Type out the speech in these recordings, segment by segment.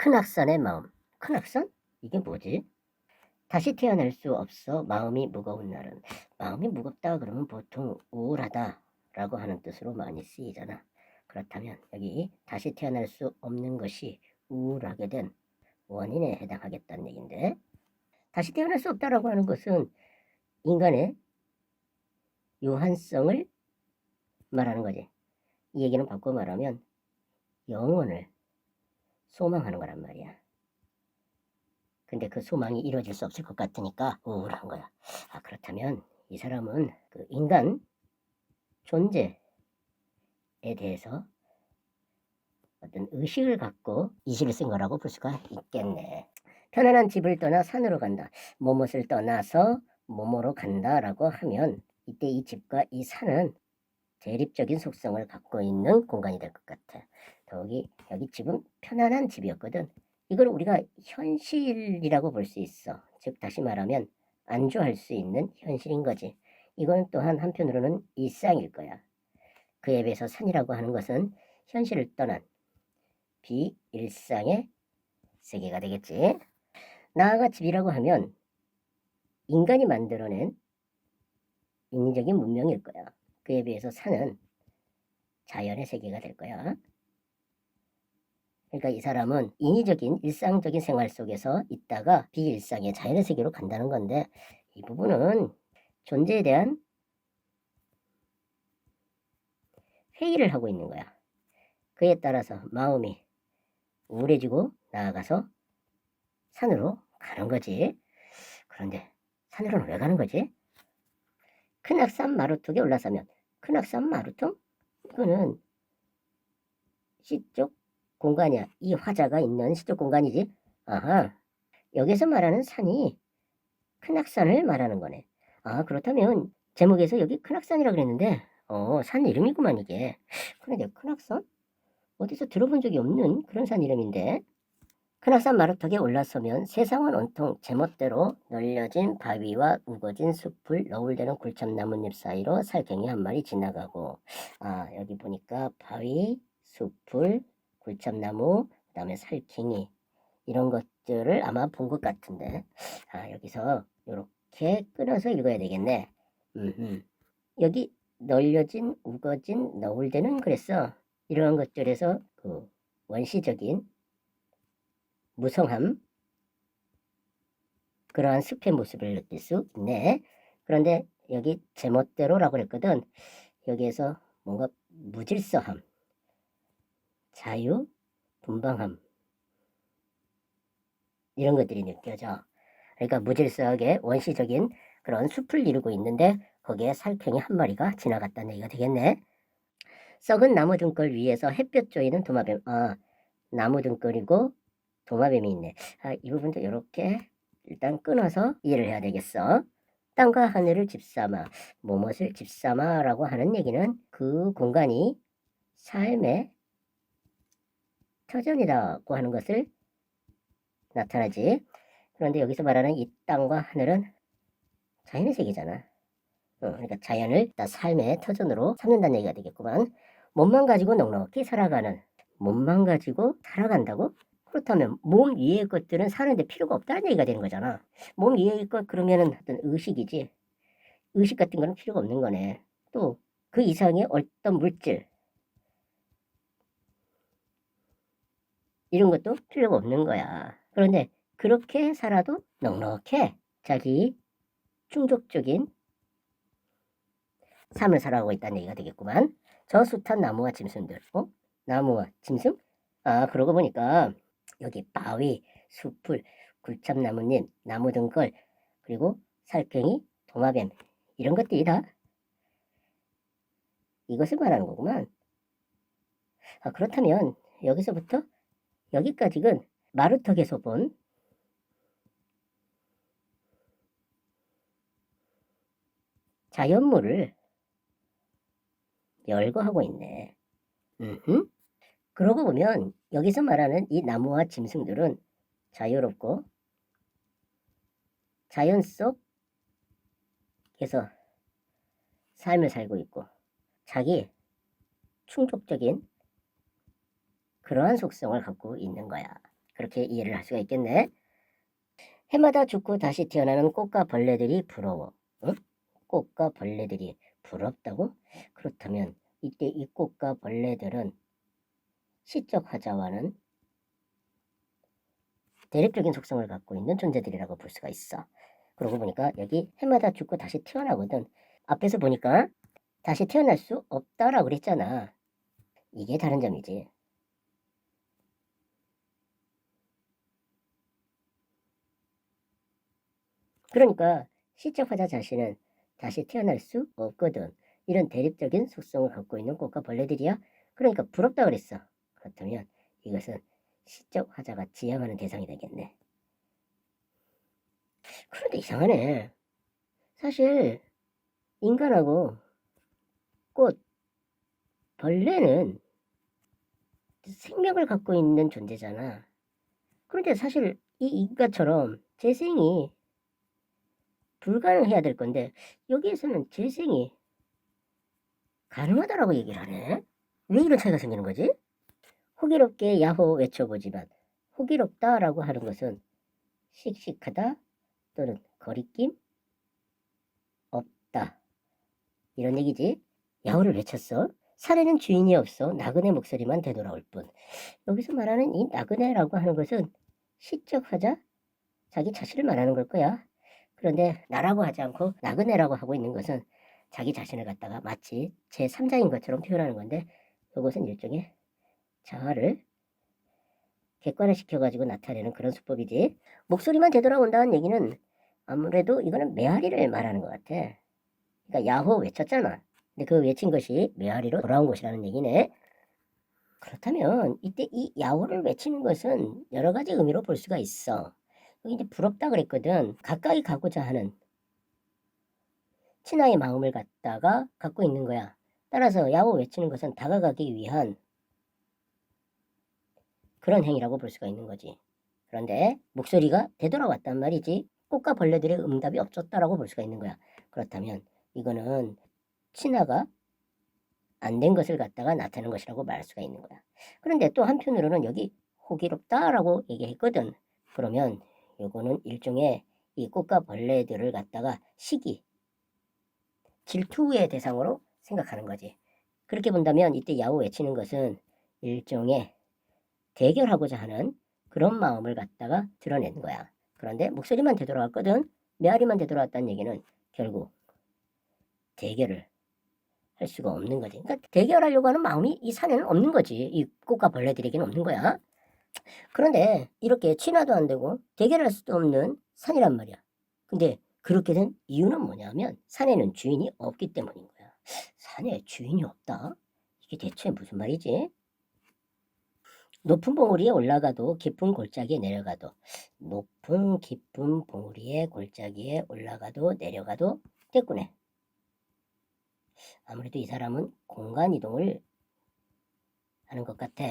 큰악산의 마음. 큰악산? 이게 뭐지? 다시 태어날 수 없어 마음이 무거운 날은. 마음이 무겁다 그러면 보통 우울하다 라고 하는 뜻으로 많이 쓰이잖아. 그렇다면 여기 다시 태어날 수 없는 것이 우울하게 된 원인에 해당하겠다는 얘기인데, 다시 태어날 수 없다라고 하는 것은 인간의 유한성을 말하는 거지. 이 얘기는 바꿔 말하면 영혼을 소망하는 거란 말이야. 근데 그 소망이 이루어질 수 없을 것 같으니까 우울한 거야. 그렇다면 이 사람은 그 인간 존재에 대해서 어떤 의식을 갖고 이 시를 쓴 거라고 볼 수가 있겠네. 편안한 집을 떠나 산으로 간다. 뭐뭇을 떠나서 뭐뭐로 간다라고 하면 이때 이 집과 이 산은 대립적인 속성을 갖고 있는 공간이 될 것 같아. 더욱이 여기 집은 편안한 집이었거든. 이걸 우리가 현실이라고 볼 수 있어. 즉 다시 말하면 안주할 수 있는 현실인 거지. 이건 또한 한편으로는 일상일 거야. 그에 비해서 산이라고 하는 것은 현실을 떠난 비일상의 세계가 되겠지. 나아가 집이라고 하면 인간이 만들어낸 인위적인 문명일 거야. 그에 비해서 산은 자연의 세계가 될 거야. 그러니까 이 사람은 인위적인 일상적인 생활 속에서 있다가 비일상의 자연의 세계로 간다는 건데, 이 부분은 존재에 대한 회의를 하고 있는 거야. 그에 따라서 마음이 우울해지고 나아가서 산으로 가는 거지. 그런데 산으로는 왜 가는 거지? 큰악산 마루턱에 올라서면, 큰악산 마루턱? 이거는 시적 공간이야. 이 화자가 있는 시적 공간이지. 아하, 여기서 말하는 산이 큰악산을 말하는 거네. 그렇다면 제목에서 여기 큰악산이라 그랬는데 산 이름이구만 이게. 그런데 큰악산? 어디서 들어본 적이 없는 그런 산 이름인데. 큰악산 마루턱에 올라서면 세상은 온통 제멋대로 널려진 바위와 우거진 숲을 너울대는 굴참나뭇잎 사이로 살쾡이 한 마리 지나가고, 여기 보니까 바위, 숲을, 굴참나무, 그 다음에 살쾡이 이런 것들을 아마 본 것 같은데, 여기서 이렇게 끊어서 읽어야 되겠네. 여기 널려진, 우거진, 너울대는 그랬어. 이러한 것들에서 그 원시적인 무성함, 그러한 숲의 모습을 느낄 수 있네. 그런데 여기 제멋대로라고 그랬거든. 여기에서 뭔가 무질서함, 자유, 분방함 이런 것들이 느껴져. 그러니까 무질서하게 원시적인 그런 숲을 이루고 있는데 거기에 살쾡이 한 마리가 지나갔다는 얘기가 되겠네. 썩은 나무 등골 위에서 햇볕 조이는 도마뱀. 나무 등골이고 도마뱀이 있네. 이 부분도 이렇게 일단 끊어서 이해를 해야 되겠어. 땅과 하늘을 집삼아, 무엇을 집삼아라고 하는 얘기는 그 공간이 삶의 터전이라고 하는 것을 나타나지. 그런데 여기서 말하는 이 땅과 하늘은 자연의 세계잖아. 그러니까 자연을 삶의 터전으로 삼는다는 얘기가 되겠구만. 몸만 가지고 넉넉히 살아가는, 몸만 가지고 살아간다고? 그렇다면 몸 위의 것들은 사는데 필요가 없다는 얘기가 되는 거잖아. 몸 위의 것 그러면은 어떤 의식이지. 의식 같은 거는 필요가 없는 거네. 또 그 이상의 어떤 물질 이런 것도 필요가 없는 거야. 그런데 그렇게 살아도 넉넉해. 자기 충족적인 삶을 살아가고 있다는 얘기가 되겠구만. 저 숱한 나무와 짐승들. 나무와 짐승? 그러고 보니까 여기 바위, 숲을, 굴참나무잎, 나무 등걸, 그리고 살쾡이, 도마뱀 이런 것들이 다 이것을 말하는 거구만. 그렇다면 여기서부터 여기까지는 마루턱에서 본 자연물을 열거하고 있네. 그러고 보면 여기서 말하는 이 나무와 짐승들은 자유롭고 자연 속에서 삶을 살고 있고 자기 충족적인 그러한 속성을 갖고 있는 거야. 그렇게 이해를 할 수가 있겠네. 해마다 죽고 다시 태어나는 꽃과 벌레들이 부러워. 응? 꽃과 벌레들이 부럽다고? 그렇다면 이때 이 꽃과 벌레들은 시적 화자와는 대립적인 속성을 갖고 있는 존재들이라고 볼 수가 있어. 그러고 보니까 여기 해마다 죽고 다시 태어나거든. 앞에서 보니까 다시 태어날 수 없다라고 그랬잖아. 이게 다른 점이지. 그러니까 시적 화자 자신은 다시 태어날 수 없거든. 이런 대립적인 속성을 갖고 있는 꽃과 벌레들이야. 그러니까 부럽다 그랬어. 그렇다면 이것은 시적 화자가 지향하는 대상이 되겠네. 그런데 이상하네. 사실 인간하고 꽃, 벌레는 생명을 갖고 있는 존재잖아. 그런데 사실 이 인간처럼 재생이 불가능해야 될 건데 여기에서는 재생이 가능하다라고 얘기를 하네. 왜 이런 차이가 생기는 거지? 호기롭게 야호 외쳐보지만 호기롭다라고 하는 것은 씩씩하다 또는 거리낌 없다 이런 얘기지. 야호를 외쳤어. 사내는 주인이 없어 나그네 목소리만 되돌아올 뿐. 여기서 말하는 이 나그네라고 하는 것은 시적 화자 자기 자신을 말하는 걸 거야. 그런데 나라고 하지 않고 나그네라고 하고 있는 것은 자기 자신을 갖다가 마치 제3자인 것처럼 표현하는 건데 이것은 일종의 자아를 객관화시켜가지고 나타내는 그런 수법이지. 목소리만 되돌아온다는 얘기는 아무래도 이거는 메아리를 말하는 것 같아. 그러니까 야호 외쳤잖아. 근데 그 외친 것이 메아리로 돌아온 것이라는 얘기네. 그렇다면 이때 이 야호를 외치는 것은 여러 가지 의미로 볼 수가 있어. 여기 이제 부럽다 그랬거든. 가까이 가고자 하는 친아의 마음을 갖다가 갖고 있는 거야. 따라서 야호 외치는 것은 다가가기 위한 그런 행위라고 볼 수가 있는 거지. 그런데 목소리가 되돌아왔단 말이지. 꽃과 벌레들의 응답이 없었다라고 볼 수가 있는 거야. 그렇다면 이거는 친아가 안 된 것을 갖다가 나타내는 것이라고 말할 수가 있는 거야. 그런데 또 한편으로는 여기 호기롭다라고 얘기했거든. 그러면 이거는 일종의 이 꽃과 벌레들을 갖다가 시기, 질투의 대상으로 생각하는 거지. 그렇게 본다면 이때 야호 외치는 것은 일종의 대결하고자 하는 그런 마음을 갖다가 드러낸 거야. 그런데 목소리만 되돌아왔거든. 메아리만 되돌아왔다는 얘기는 결국 대결을 할 수가 없는 거지. 그러니까 대결하려고 하는 마음이 이 산에는 없는 거지. 이 꽃과 벌레들에게는 없는 거야. 그런데 이렇게 친화도 안 되고 대결할 수도 없는 산이란 말이야. 근데 그렇게 된 이유는 뭐냐면 산에는 주인이 없기 때문인 거야. 산에 주인이 없다? 이게 대체 무슨 말이지? 높은 봉우리에 올라가도 깊은 골짜기에 내려가도 높은 깊은 봉우리에 골짜기에 올라가도 내려가도 됐구네. 아무래도 이 사람은 공간 이동을 하는 것 같아.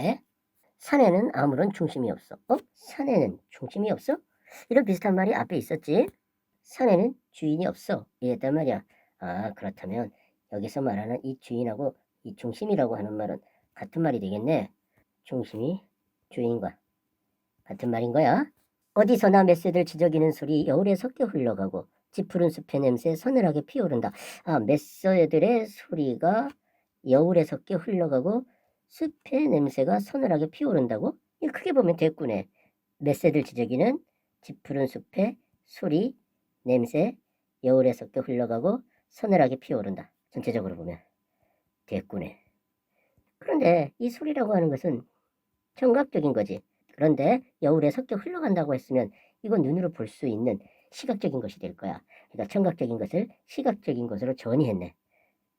산에는 아무런 중심이 없어. 산에는 중심이 없어? 이런 비슷한 말이 앞에 있었지. 산에는 주인이 없어. 이랬단 말이야. 아, 그렇다면 여기서 말하는 이 주인하고 이 중심이라고 하는 말은 같은 말이 되겠네. 중심이 주인과 같은 말인 거야. 어디서나 맷새들 지저귀는 소리 여울에 섞여 흘러가고 짙푸른 숲의 냄새 서늘하게 피어오른다. 아, 맷새들의 소리가 여울에 섞여 흘러가고 숲의 냄새가 서늘하게 피어오른다고? 이 크게 보면 됐구네. 맷새들 지저귀는 짙푸른 숲의 소리, 냄새, 여울에 섞여 흘러가고 서늘하게 피어오른다. 전체적으로 보면 됐구네. 그런데 이 소리라고 하는 것은 청각적인 거지. 그런데 여울에 섞여 흘러간다고 했으면 이건 눈으로 볼 수 있는 시각적인 것이 될 거야. 그러니까 청각적인 것을 시각적인 것으로 전이했네.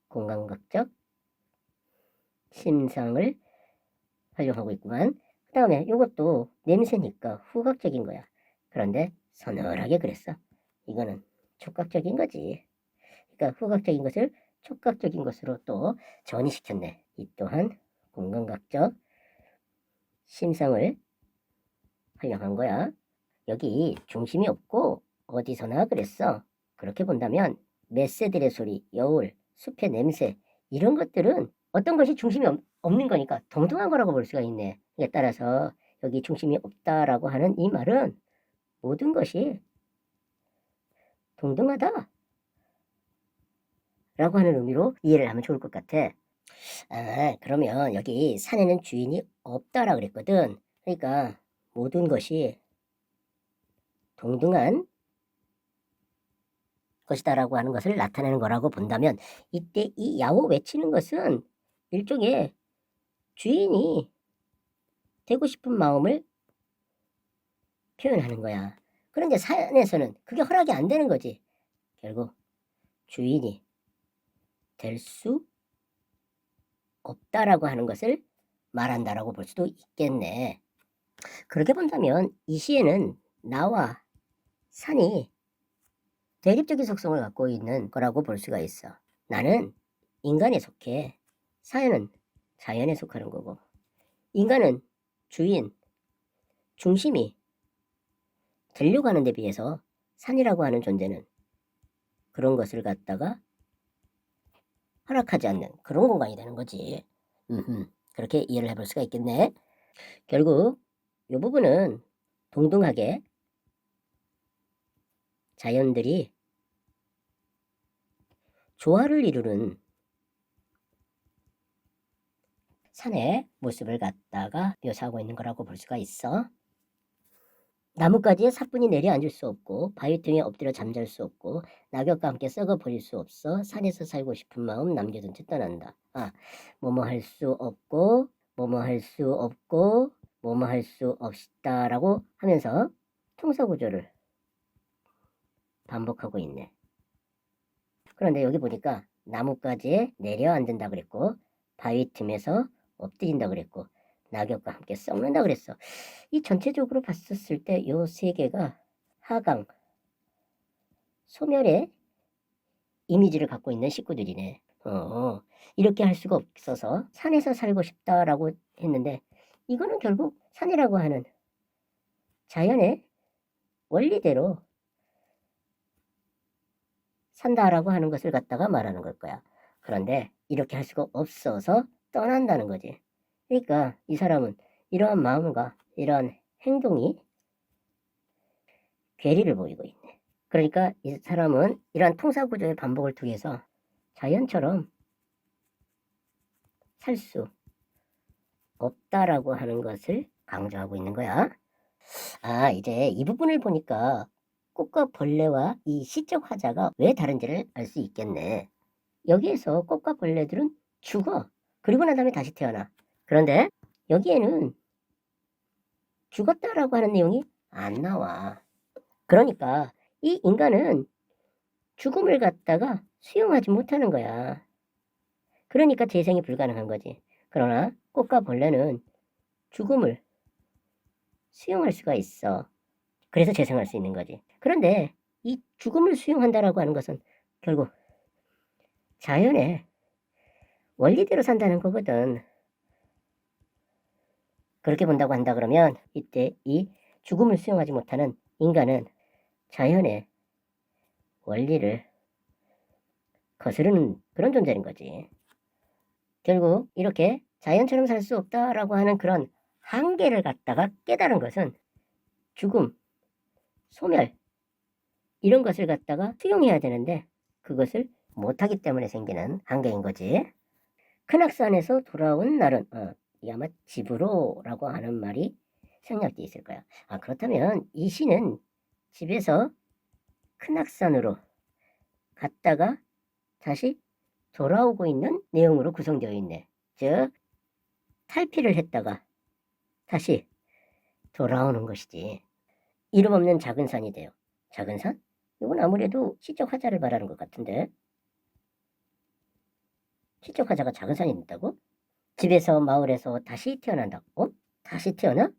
공감각적 심상을 활용하고 있구만. 그 다음에 이것도 냄새니까 후각적인 거야. 그런데 서늘하게 그랬어. 이거는 촉각적인 거지. 그러니까 후각적인 것을 촉각적인 것으로 또 전이시켰네. 이 또한 공감각적 심상을 활용한 거야. 여기 중심이 없고 어디서나 그랬어. 그렇게 본다면 맷새들의 소리, 여울, 숲의 냄새 이런 것들은 어떤 것이 중심이 없는 거니까 동등한 거라고 볼 수가 있네. 이에 따라서 여기 중심이 없다라고 하는 이 말은 모든 것이 동등하다 라고 하는 의미로 이해를 하면 좋을 것 같아. 그러면 여기 산에는 주인이 없다라 그랬거든. 그러니까 모든 것이 동등한 것이다라고 하는 것을 나타내는 거라고 본다면, 이때 이 야오 외치는 것은 일종의 주인이 되고 싶은 마음을 표현하는 거야. 그런데 산에서는 그게 허락이 안 되는 거지. 결국 주인이 될 수 없다라고 하는 것을 말한다라고 볼 수도 있겠네. 그렇게 본다면 이 시에는 나와 산이 대립적인 속성을 갖고 있는 거라고 볼 수가 있어. 나는 인간에 속해, 사연은 자연에 속하는 거고, 인간은 주인, 중심이 되려고 하는 데 비해서 산이라고 하는 존재는 그런 것을 갖다가 허락하지 않는 그런 공간이 되는 거지. 그렇게 이해를 해볼 수가 있겠네. 결국 이 부분은 동등하게 자연들이 조화를 이루는 산의 모습을 갖다가 묘사하고 있는 거라고 볼 수가 있어. 나뭇가지에 사뿐히 내려앉을 수 없고 바위 등에 엎드려 잠잘 수 없고 낙엽과 함께 썩어 버릴 수 없어 산에서 살고 싶은 마음 남겨둔 채 떠난다. 뭐뭐 할 수 없고 뭐뭐 할 수 없고 뭐뭐 할 수 없다라고 하면서 통사구조를 반복하고 있네. 그런데 여기 보니까 나뭇가지에 내려앉는다 그랬고 바위 틈에서 엎드린다 그랬고 낙엽과 함께 썩는다 그랬어. 이 전체적으로 봤었을 때 요 세 개가 하강, 소멸의 이미지를 갖고 있는 식구들이네. 이렇게 할 수가 없어서 산에서 살고 싶다라고 했는데, 이거는 결국 산이라고 하는 자연의 원리대로 산다라고 하는 것을 갖다가 말하는 걸 거야. 그런데 이렇게 할 수가 없어서 떠난다는 거지. 그러니까 이 사람은 이러한 마음과 이러한 행동이 괴리를 보이고 있네. 그러니까 이 사람은 이러한 통사구조의 반복을 통해서 자연처럼 살 수 없다라고 하는 것을 강조하고 있는 거야. 이제 이 부분을 보니까 꽃과 벌레와 이 시적 화자가 왜 다른지를 알 수 있겠네. 여기에서 꽃과 벌레들은 죽어. 그리고 난 다음에 다시 태어나. 그런데 여기에는 죽었다라고 하는 내용이 안 나와. 그러니까 이 인간은 죽음을 갖다가 수용하지 못하는 거야. 그러니까 재생이 불가능한 거지. 그러나 꽃과 벌레는 죽음을 수용할 수가 있어. 그래서 재생할 수 있는 거지. 그런데 이 죽음을 수용한다라고 하는 것은 결국 자연의 원리대로 산다는 거거든. 그렇게 본다고 한다 그러면 이때 이 죽음을 수용하지 못하는 인간은 자연의 원리를 거스르는 그런 존재인 거지. 결국 이렇게 자연처럼 살 수 없다라고 하는 그런 한계를 갖다가 깨달은 것은 죽음, 소멸 이런 것을 갖다가 수용해야 되는데 그것을 못하기 때문에 생기는 한계인 거지. 큰악산에서 돌아온 날은 이게 아마 집으로라고 하는 말이 생략되어 있을 거야. 그렇다면 이 시는 집에서 큰악산으로 갔다가 다시 돌아오고 있는 내용으로 구성되어 있네. 즉 탈피를 했다가 다시 돌아오는 것이지. 이름 없는 작은 산이 돼요. 작은 산? 이건 아무래도 시적 화자를 말하는 것 같은데. 시적 화자가 작은 산이 있다고? 집에서 마을에서 다시 태어난다고? 다시 태어나?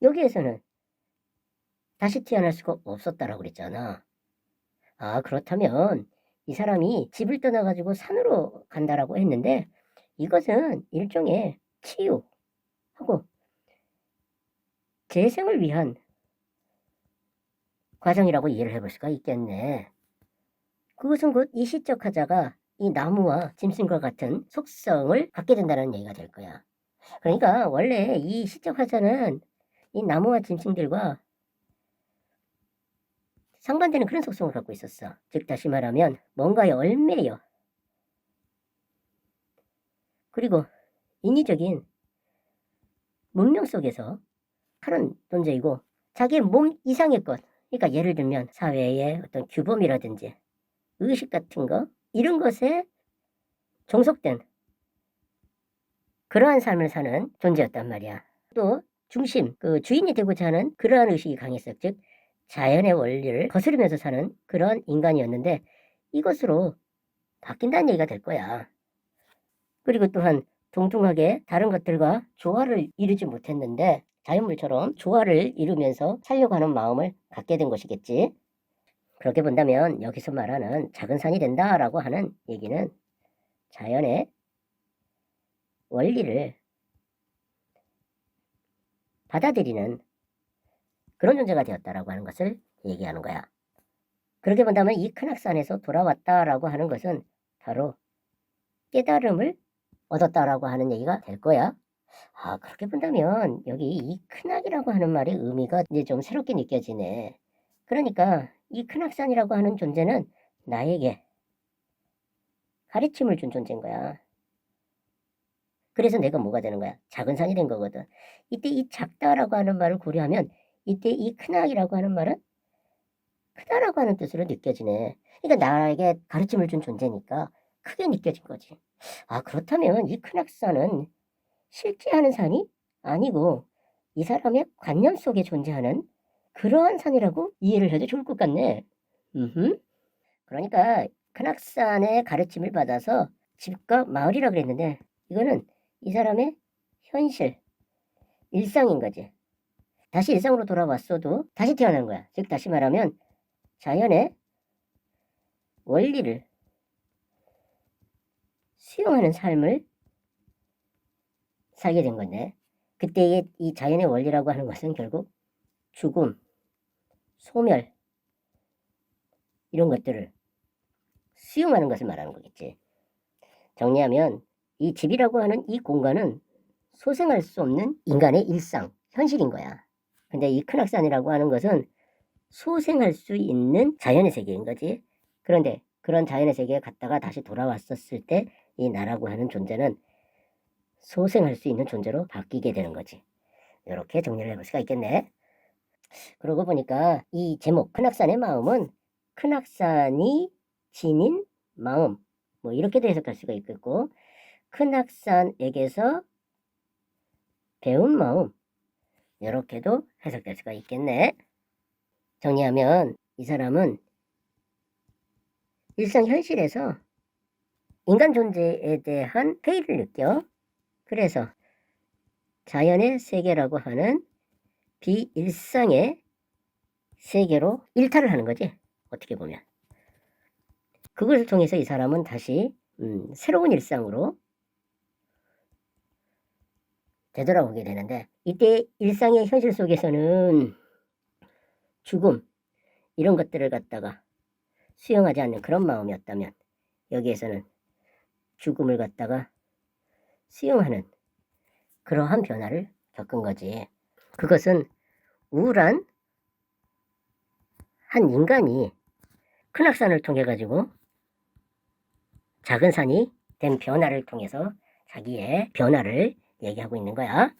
여기에서는 다시 태어날 수가 없었다라고 그랬잖아. 그렇다면 이 사람이 집을 떠나가지고 산으로 간다라고 했는데 이것은 일종의 치유하고 재생을 위한 과정이라고 이해를 해볼 수가 있겠네. 그것은 곧 이 시적 화자가 이 나무와 짐승과 같은 속성을 갖게 된다는 얘기가 될 거야. 그러니까 원래 이 시적 화자는 이 나무와 짐승들과 상반되는 그런 속성을 갖고 있었어. 즉 다시 말하면 뭔가의 얼매여. 그리고 인위적인 문명 속에서 하는 존재이고 자기의 몸 이상의 것, 그러니까 예를 들면 사회의 어떤 규범이라든지 의식 같은 거 이런 것에 종속된 그러한 삶을 사는 존재였단 말이야. 또 중심, 그 주인이 되고자 하는 그러한 의식이 강했어. 즉 자연의 원리를 거스르면서 사는 그런 인간이었는데 이것으로 바뀐다는 얘기가 될 거야. 그리고 또한 동등하게 다른 것들과 조화를 이루지 못했는데 자연물처럼 조화를 이루면서 살려고 하는 마음을 갖게 된 것이겠지. 그렇게 본다면 여기서 말하는 작은 산이 된다라고 하는 얘기는 자연의 원리를 받아들이는 그런 존재가 되었다라고 하는 것을 얘기하는 거야. 그렇게 본다면 이 큰 학산에서 돌아왔다라고 하는 것은 바로 깨달음을 얻었다라고 하는 얘기가 될 거야. 아, 그렇게 본다면 여기 이 큰악이라고 하는 말의 의미가 이제 좀 새롭게 느껴지네. 그러니까 이 큰악산이라고 하는 존재는 나에게 가르침을 준 존재인 거야. 그래서 내가 뭐가 되는 거야? 작은 산이 된 거거든. 이때 이 작다라고 하는 말을 고려하면 이때 이 큰악이라고 하는 말은 크다라고 하는 뜻으로 느껴지네. 그러니까 나에게 가르침을 준 존재니까 크게 느껴진 거지. 아, 그렇다면 이 큰악산은 실제 하는 산이 아니고 이 사람의 관념 속에 존재하는 그러한 산이라고 이해를 해도 좋을 것 같네. 그러니까 큰악산의 가르침을 받아서 집과 마을이라 그랬는데 이거는 이 사람의 현실, 일상인 거지. 다시 일상으로 돌아왔어도 다시 태어난 거야. 즉 다시 말하면 자연의 원리를 수용하는 삶을 살게 된 건데 그때의 이 자연의 원리라고 하는 것은 결국 죽음, 소멸 이런 것들을 수용하는 것을 말하는 거겠지. 정리하면 이 집이라고 하는 이 공간은 소생할 수 없는 인간의 일상, 현실인 거야. 근데 이 큰악산이라고 하는 것은 소생할 수 있는 자연의 세계인 거지. 그런데 그런 자연의 세계에 갔다가 다시 돌아왔었을 때 이 나라고 하는 존재는 소생할 수 있는 존재로 바뀌게 되는 거지. 이렇게 정리를 해볼 수가 있겠네. 그러고 보니까 이 제목 큰악산의 마음은 큰악산이 지닌 마음 뭐 이렇게도 해석할 수가 있겠고 큰악산에게서 배운 마음 이렇게도 해석될 수가 있겠네. 정리하면 이 사람은 일상 현실에서 인간 존재에 대한 회의를 느껴. 그래서 자연의 세계라고 하는 비일상의 세계로 일탈을 하는 거지. 어떻게 보면. 그것을 통해서 이 사람은 다시 새로운 일상으로 되돌아오게 되는데 이때 일상의 현실 속에서는 죽음 이런 것들을 갖다가 수용하지 않는 그런 마음이었다면 여기에서는 죽음을 갖다가 수용하는 그러한 변화를 겪은 거지. 그것은 우울한 한 인간이 큰 악산을 통해 가지고 작은 산이 된 변화를 통해서 자기의 변화를 얘기하고 있는 거야.